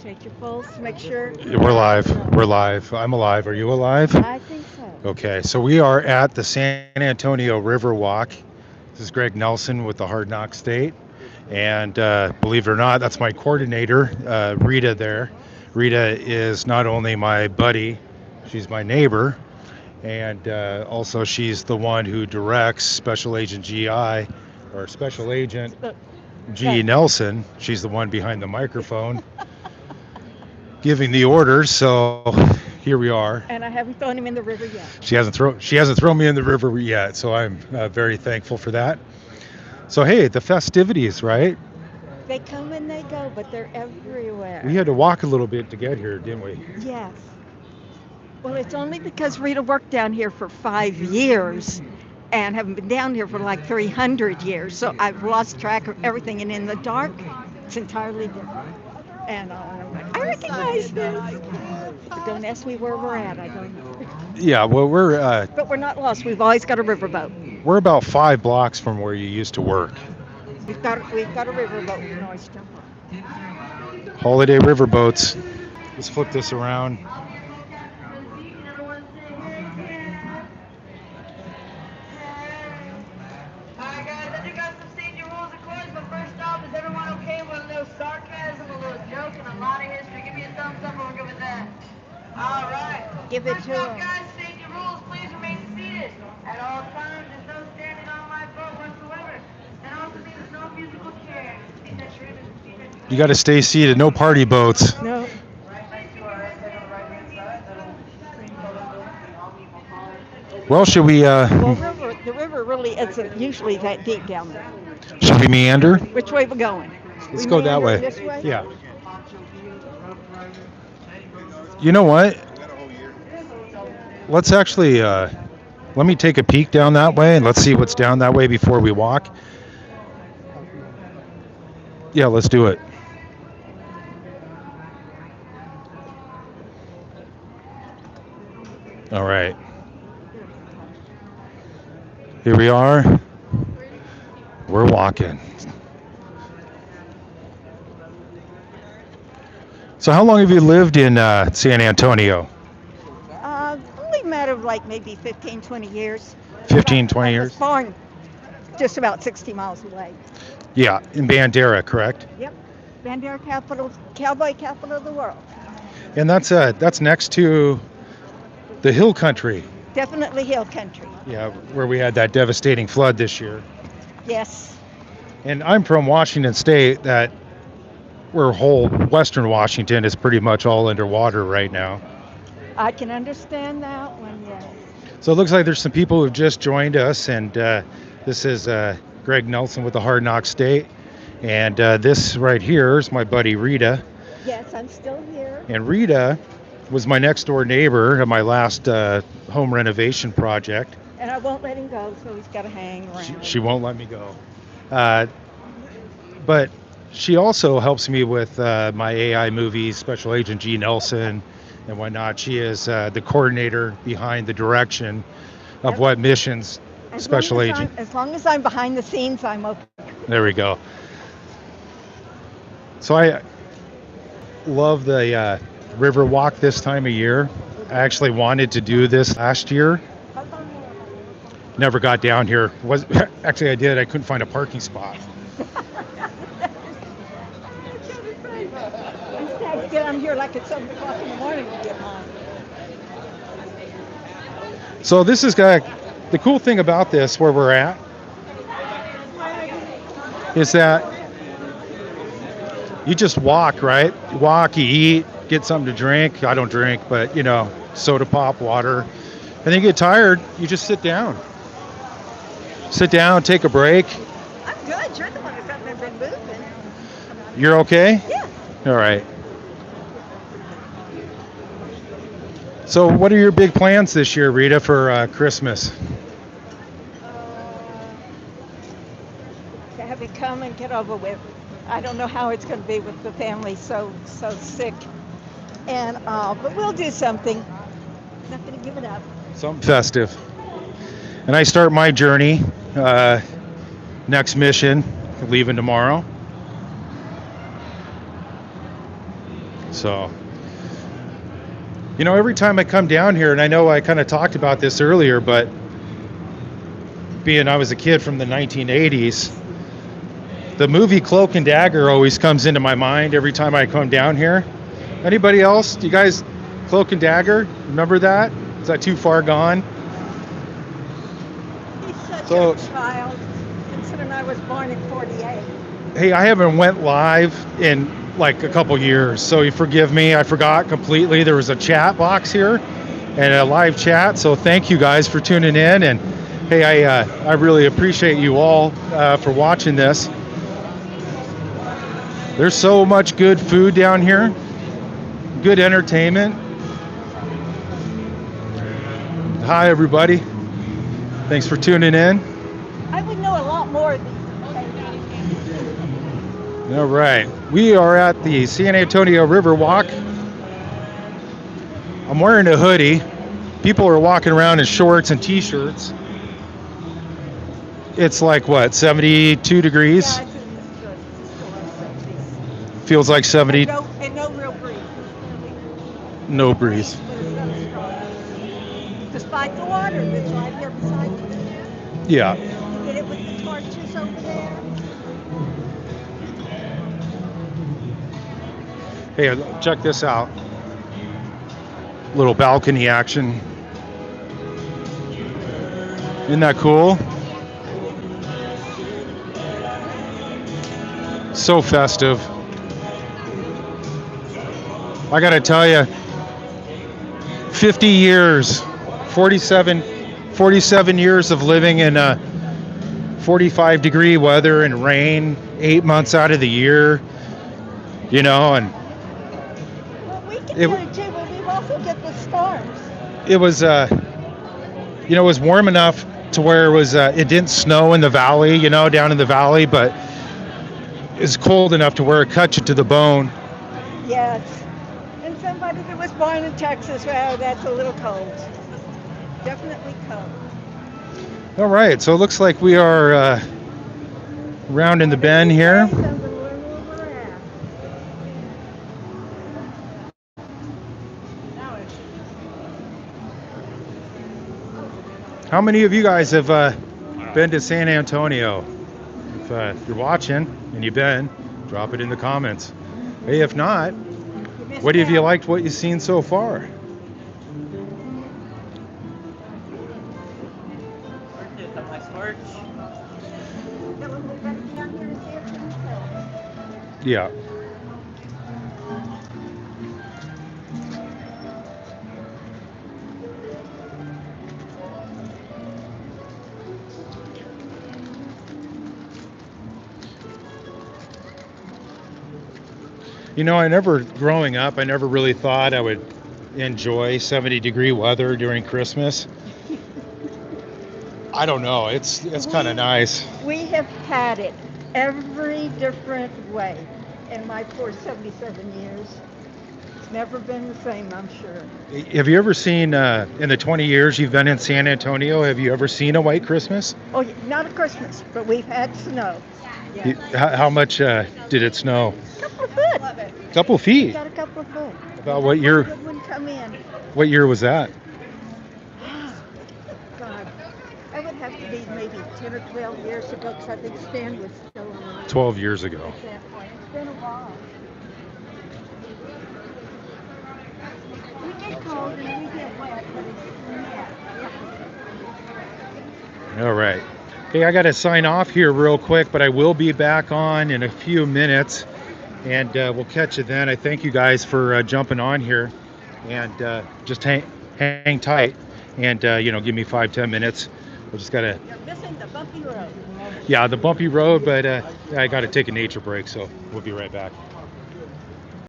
Take your pulse, make sure. We're live. We're live. I'm alive. Are you alive? I think so. Okay, so we are at the San Antonio River Walk. This is Greg Nelson with the Hard Knock State. And believe it or not, that's my coordinator, Rita, there. Rita is not only my buddy, she's my neighbor. And also, she's the one who directs Special Agent GI, or Special Agent Look, G. Nelson. She's the one behind the microphone giving the orders. So here we are. and I haven't thrown him in the river yet. She hasn't thrown me in the river yet, so I'm very thankful for that. So hey, the festivities, right? They come and they go, but they're everywhere. We had to walk a little bit to get here, didn't we? Yes. Well, it's only because Rita worked down here for 5 years and haven't been down here for like 300 years. So I've lost track of everything. And in the dark, it's entirely different. And I'm like, I recognize this. But don't ask me where we're at. I don't know. Yeah. Well, But we're not lost. We've always got a riverboat. we're about 5 blocks from where you used to work. We've got a riverboat we can always jump on. Holiday riverboats. Let's flip this around. Alright guys, I think I've seen your rules of course, but first off, is everyone okay with a little sarcasm, a little joke, and a lot of history? Give me a thumbs up and we're good with that. Alright. Give it First to off, 'em. guys, state your rules. Please remain seated. At all times, there's no standing on my boat whatsoever. And also means no musical chairs. See that you're in the You got to stay seated. No party boats. No. Well, should we Well, the river really isn't usually that deep down there. should we meander? Which way we going? Let's We go that meander way. This way? Yeah. You know what? Let's actually let me take a peek down that way and let's see what's down that way before we walk. Yeah, let's do it. All right. Here we are. We're walking. So how long have you lived in San Antonio? Only a matter of like maybe 15, 20 years. 15, 20 I years? was born just about 60 miles away. Yeah, in Bandera, correct? Yep. Bandera capital, cowboy capital of the world. And that's next to the hill country. Definitely hill country. Yeah, where we had that devastating flood this year. Yes. And I'm from Washington State, that where whole Western Washington is pretty much all underwater right now. I can understand that one, yes. So it looks like there's some people who've just joined us, and this is Greg Nelson with the Hard Knock State. And this right here is my buddy Rita. Yes, I'm still here. And Rita was my next door neighbor at my last home renovation project. And I won't let him go, so he's got to hang around. She won't let me go. But she also helps me with my AI movies, Special Agent G. Nelson and whatnot. She is the coordinator behind the direction of Yep. what missions As Special long as Agent. As long as I'm behind the scenes, I'm okay. There we go. So I love the river walk this time of year. I actually wanted to do this last year. Never got down here. Was actually I did. I couldn't find a parking spot. I get on here like at 7 o'clock in the morning to get on. So this is the cool thing about this where we're at is that you just walk, right? You walk, you eat, get something to drink. I don't drink, but soda pop, water. And then you get tired, you just sit down. Sit down, take a break. I'm good. You're the one who's hasn't been moving. You're okay? Yeah. All right. So what are your big plans this year, Rita, for Christmas? To have it come and get over with. I don't know how it's going to be with the family so sick. And but we'll do something. Not going to give it up. Something festive. And I start my journey, next mission, leaving tomorrow. So, you know, every time I come down here, and I know I kind of talked about this earlier, but being I was a kid from the 1980s, the movie Cloak and Dagger always comes into my mind every time I come down here. Anybody else? Do you guys, Cloak and Dagger, remember that? Is that too far gone? He's such So- a child, considering I was born in 48. Hey, I haven't went live in like a couple years, so you forgive me. I forgot completely. There was a chat box here and a live chat, so thank you guys for tuning in. And hey, I really appreciate you all for watching this. There's so much good food down here, good entertainment. Hi, everybody. Thanks for tuning in. I would know a lot more of these. All right, we are at the San Antonio River Walk. I'm wearing a hoodie. People are walking around in shorts and t-shirts. It's like what, 72 degrees? Yeah, I think it's good. It's still on 60s. Feels like 70. And no real breeze. No breeze. But it's not strong. Despite the water that's right here beside you. Yeah. You get it with the torches over there. Hey, check this out. Little balcony action. Isn't that cool? So festive. I gotta tell you, 50 years, 47 years of living in 45-degree weather and rain 8 months out of the year, you know, and Well, we can It- get it too, but we also get the stars. it was you know, it was warm enough to where it was it didn't snow in the valley, you know, down in the valley, but it's cold enough to where it cuts you to the bone. Yes. And somebody that was born in Texas, well, that's a little cold. Definitely cold. All right, so it looks like we are rounding the bend here. How many of you guys have been to San Antonio? If you're watching and you've been, drop it in the comments. Hey, if not, what have you liked what you've seen so far? Yeah. You know, growing up, I never really thought I would enjoy 70-degree weather during Christmas. I don't know, it's kind of nice. We have had it every different way in my poor 77 years. It's never been the same, I'm sure. Have you ever seen, in the 20 years you've been in San Antonio, have you ever seen a white Christmas? Oh, yeah, not a Christmas, but we've had snow. Yeah. How much did it snow? A couple of foot. A couple We feet. got a couple of foot. About what year? Good one come in. What year was that? God, I would have to be maybe 10 or 12 years ago because I think Stan was still on 12 years ago. at that point. It's been a while. We get cold and we get wet, but it's All right. Hey, I got to sign off here real quick, but I will be back on in a few minutes, and we'll catch you then. I thank you guys for jumping on here, and just hang tight, and you know, give me 5-10 minutes. We just gotta. You're missing the bumpy road. Yeah, the bumpy road, but I got to take a nature break, so we'll be right back.